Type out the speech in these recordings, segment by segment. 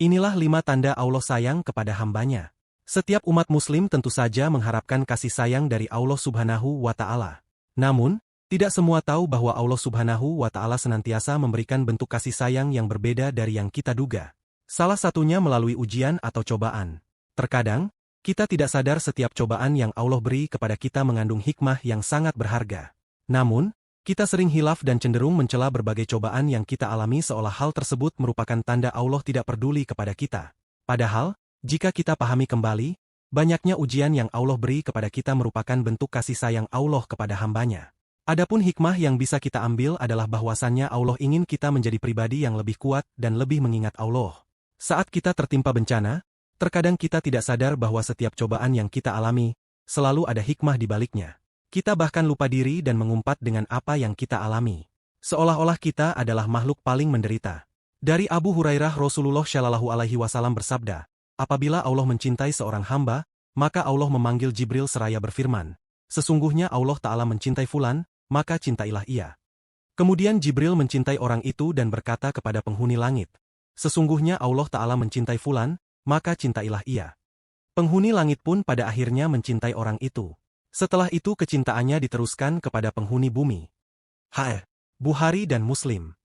Inilah 5 tanda Allah sayang kepada hambanya. Setiap umat muslim tentu saja mengharapkan kasih sayang dari Allah Subhanahu wa Ta'ala. Namun, tidak semua tahu bahwa Allah Subhanahu wa Ta'ala senantiasa memberikan bentuk kasih sayang yang berbeda dari yang kita duga. Salah satunya melalui ujian atau cobaan. Terkadang, kita tidak sadar setiap cobaan yang Allah beri kepada kita mengandung hikmah yang sangat berharga. Namun, kita sering hilaf dan cenderung mencela berbagai cobaan yang kita alami seolah hal tersebut merupakan tanda Allah tidak peduli kepada kita. Padahal, jika kita pahami kembali, banyaknya ujian yang Allah beri kepada kita merupakan bentuk kasih sayang Allah kepada hambanya. Adapun hikmah yang bisa kita ambil adalah bahwasannya Allah ingin kita menjadi pribadi yang lebih kuat dan lebih mengingat Allah. Saat kita tertimpa bencana, terkadang kita tidak sadar bahwa setiap cobaan yang kita alami, selalu ada hikmah di baliknya. Kita bahkan lupa diri dan mengumpat dengan apa yang kita alami. Seolah-olah kita adalah makhluk paling menderita. Dari Abu Hurairah Rasulullah Shallallahu Alaihi Wasallam bersabda, apabila Allah mencintai seorang hamba, maka Allah memanggil Jibril seraya berfirman, sesungguhnya Allah Ta'ala mencintai fulan, maka cintailah ia. Kemudian Jibril mencintai orang itu dan berkata kepada penghuni langit, sesungguhnya Allah Ta'ala mencintai fulan, maka cintailah ia. Penghuni langit pun pada akhirnya mencintai orang itu. Setelah itu kecintaannya diteruskan kepada penghuni bumi. Bukhari dan Muslim.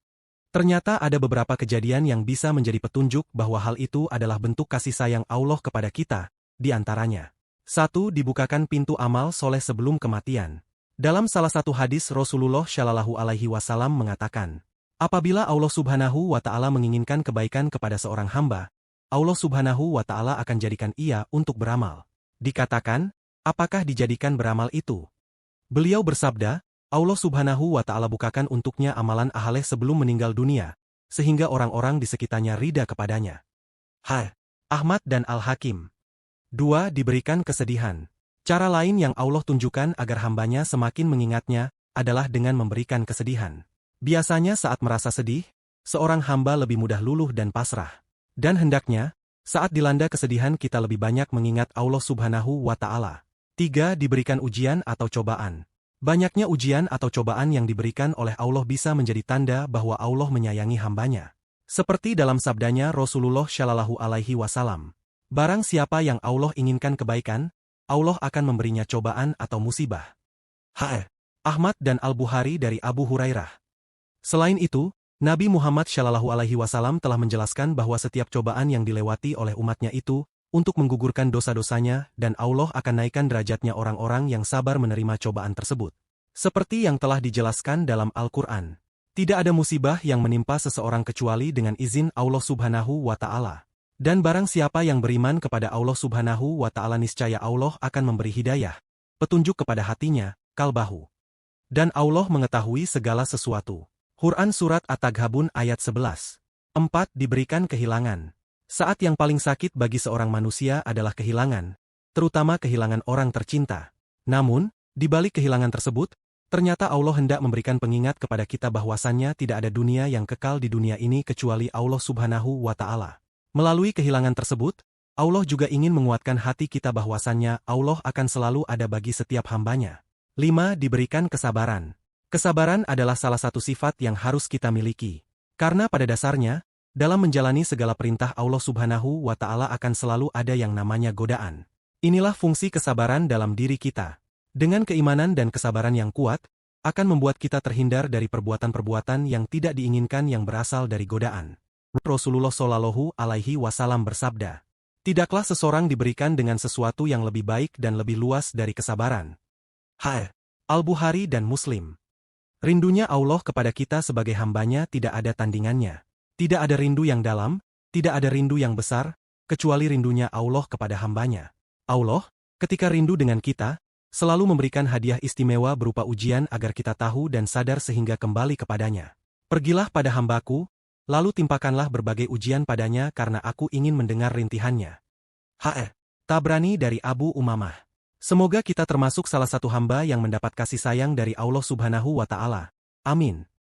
Ternyata ada beberapa kejadian yang bisa menjadi petunjuk bahwa hal itu adalah bentuk kasih sayang Allah kepada kita, di antaranya. 1. Dibukakan pintu amal soleh sebelum kematian. Dalam salah satu hadis Rasulullah Shallallahu Alaihi Wasallam mengatakan, apabila Allah Subhanahu wa Ta'ala menginginkan kebaikan kepada seorang hamba, Allah Subhanahu wa Ta'ala akan jadikan ia untuk beramal. Dikatakan, apakah dijadikan beramal itu? Beliau bersabda, Allah Subhanahu wa Ta'ala bukakan untuknya amalan ahaleh sebelum meninggal dunia, sehingga orang-orang di sekitarnya rida kepadanya. Ahmad dan Al-Hakim. 2. Diberikan kesedihan. Cara lain yang Allah tunjukkan agar hambanya semakin mengingatnya, adalah dengan memberikan kesedihan. Biasanya saat merasa sedih, seorang hamba lebih mudah luluh dan pasrah. Dan hendaknya, saat dilanda kesedihan kita lebih banyak mengingat Allah Subhanahu wa Ta'ala. 3. Diberikan ujian atau cobaan. Banyaknya ujian atau cobaan yang diberikan oleh Allah bisa menjadi tanda bahwa Allah menyayangi hambanya. Seperti dalam sabdanya Rasulullah Shallallahu Alaihi Wasallam, barang siapa yang Allah inginkan kebaikan, Allah akan memberinya cobaan atau musibah. Ahmad dan Al-Bukhari dari Abu Hurairah. Selain itu, Nabi Muhammad Shallallahu Alaihi Wasallam telah menjelaskan bahwa setiap cobaan yang dilewati oleh umatnya itu, untuk menggugurkan dosa-dosanya dan Allah akan naikkan derajatnya orang-orang yang sabar menerima cobaan tersebut. Seperti yang telah dijelaskan dalam Al-Quran, tidak ada musibah yang menimpa seseorang kecuali dengan izin Allah Subhanahu wa Ta'ala. Dan barang siapa yang beriman kepada Allah Subhanahu wa Ta'ala niscaya Allah akan memberi hidayah, petunjuk kepada hatinya, kalbahu. Dan Allah mengetahui segala sesuatu. Quran Surat At-Taghabun ayat 11. 4. Diberikan kehilangan. Saat yang paling sakit bagi seorang manusia adalah kehilangan, terutama kehilangan orang tercinta. Namun, di balik kehilangan tersebut, ternyata Allah hendak memberikan pengingat kepada kita bahwasannya tidak ada dunia yang kekal di dunia ini kecuali Allah Subhanahu wa Ta'ala. Melalui kehilangan tersebut, Allah juga ingin menguatkan hati kita bahwasannya Allah akan selalu ada bagi setiap hambanya. 5. Diberikan kesabaran. Kesabaran adalah salah satu sifat yang harus kita miliki. Karena pada dasarnya, dalam menjalani segala perintah Allah Subhanahu wa Ta'ala akan selalu ada yang namanya godaan. Inilah fungsi kesabaran dalam diri kita. Dengan keimanan dan kesabaran yang kuat, akan membuat kita terhindar dari perbuatan-perbuatan yang tidak diinginkan yang berasal dari godaan. Rasulullah Shallallahu Alaihi Wasallam bersabda, tidaklah seseorang diberikan dengan sesuatu yang lebih baik dan lebih luas dari kesabaran. Al-Bukhari dan Muslim. Rindunya Allah kepada kita sebagai hambanya tidak ada tandingannya. Tidak ada rindu yang dalam, tidak ada rindu yang besar, kecuali rindunya Allah kepada hambanya. Allah, ketika rindu dengan kita, selalu memberikan hadiah istimewa berupa ujian agar kita tahu dan sadar sehingga kembali kepadanya. Pergilah pada hambaku, lalu timpakanlah berbagai ujian padanya karena aku ingin mendengar rintihannya. Tabrani dari Abu Umamah. Semoga kita termasuk salah satu hamba yang mendapat kasih sayang dari Allah Subhanahu wa Ta'ala. Amin.